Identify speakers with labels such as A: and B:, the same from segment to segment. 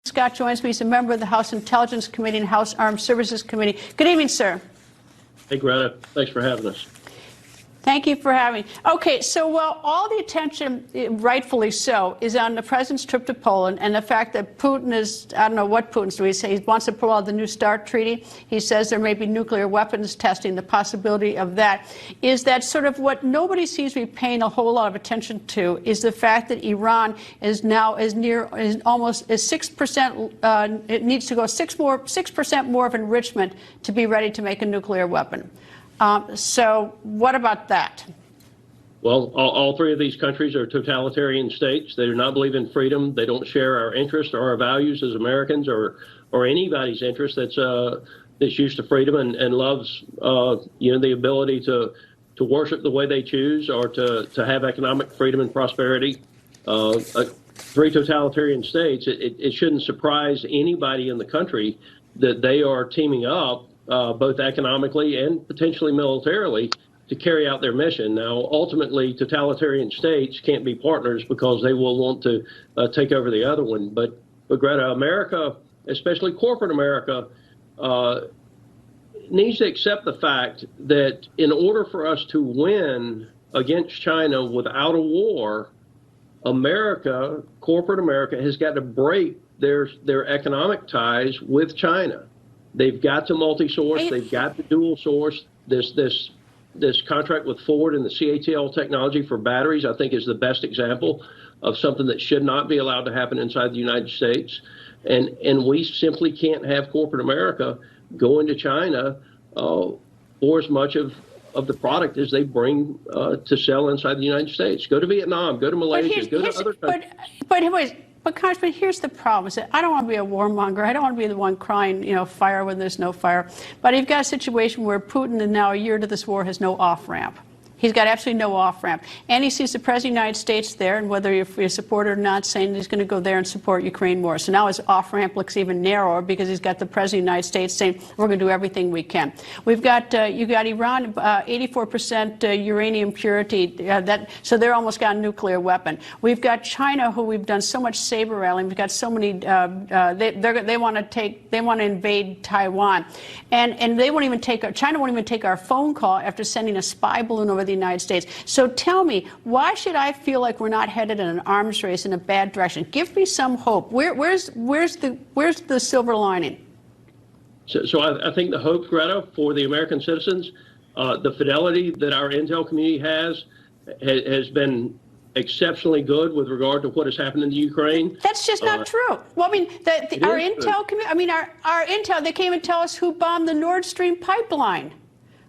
A: Scott joins me. He's a member of the House Intelligence Committee and House Armed Services Committee. Good evening, sir.
B: Hey, Greta. Thanks for having us.
A: Thank you for having me. Okay, so while all the attention, rightfully so, is on the president's trip to Poland and the fact that Putin is, I don't know what Putin's doing, he wants to pull out the New START treaty. He says there may be nuclear weapons testing, the possibility of that. Is that sort of what nobody seems to be paying a whole lot of attention to is the fact that Iran is now almost 6%, it needs to go 6% more of enrichment to be ready to make a nuclear weapon. So what about that?
B: Well, all three of these countries are totalitarian states. They do not believe in freedom. They don't share our interests or our values as Americans or anybody's interest that's used to freedom and loves the ability to worship the way they choose or to have economic freedom and prosperity. Three totalitarian states, it shouldn't surprise anybody in the country that they are teaming up both economically and potentially militarily to carry out their mission. Now, ultimately, totalitarian states can't be partners because they will want to take over the other one. But Greta, America, especially corporate America, needs to accept the fact that in order for us to win against China without a war, America, corporate America, has got to break their economic ties with China. They've got to multi-source. They've got to dual source. This contract with Ford and the CATL technology for batteries, I think, is the best example of something that should not be allowed to happen inside the United States. And we simply can't have corporate America go into China for as much of the product as they bring to sell inside the United States. Go to Vietnam, go to Malaysia, go to other countries.
A: But Congressman, here's the problem. Is that I don't want to be a warmonger. I don't want to be the one crying, fire when there's no fire. But you've got a situation where Putin, and now a year into this war, has no off-ramp. He's got absolutely no off-ramp. And he sees the President of the United States there, and whether you're a supporter or not, saying he's going to go there and support Ukraine more. So now his off-ramp looks even narrower because he's got the President of the United States saying, we're going to do everything we can. We've got, you got Iran, 84% uranium purity, so they're almost got a nuclear weapon. We've got China, who we've done so much saber rattling. We've got so many, they want to invade Taiwan. And they won't even take, China won't even take our phone call after sending a spy balloon over the United States. So tell me, why should I feel like we're not headed in an arms race in a bad direction? Give me some hope. Where's the silver lining?
B: So I think the hope, Greta, for the American citizens, the fidelity that our intel community has been exceptionally good with regard to what has happened in the Ukraine.
A: That's just not true. Well, I mean, our intel community, our intel, they came and tell us who bombed the Nord Stream pipeline.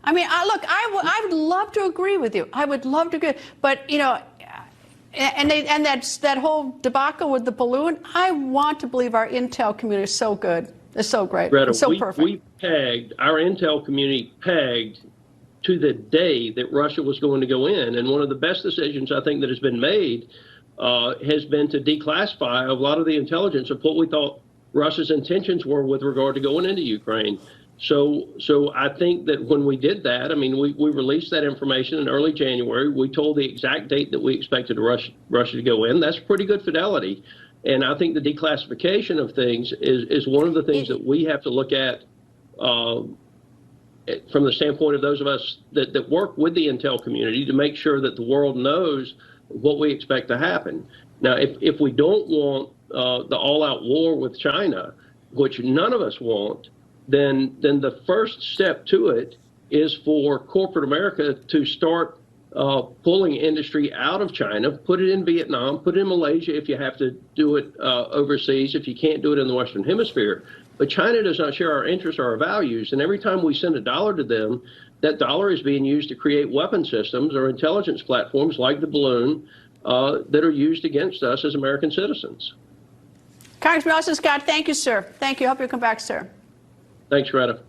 A: I mean, look, I would love to agree with you. I would love to agree. But, and that whole debacle with the balloon, I want to believe our intel community is so good. It's so great.
B: Greta,
A: it's so perfect.
B: Our intel community pegged to the day that Russia was going to go in. And one of the best decisions I think that has been made has been to declassify a lot of the intelligence of what we thought Russia's intentions were with regard to going into Ukraine. So I think that when we did that, I mean, we released that information in early January. We told the exact date that we expected Russia to go in. That's pretty good fidelity. And I think the declassification of things is one of the things that we have to look at from the standpoint of those of us that work with the intel community to make sure that the world knows what we expect to happen. Now, if we don't want the all-out war with China, which none of us want, then the first step to it is for corporate America to start pulling industry out of China, put it in Vietnam, put it in Malaysia if you have to do it overseas, if you can't do it in the Western Hemisphere. But China does not share our interests or our values. And every time we send a dollar to them, that dollar is being used to create weapon systems or intelligence platforms like the balloon that are used against us as American citizens.
A: Congressman Austin Scott, thank you, sir. Thank you. I hope you'll come back, sir.
B: Thanks, Greta.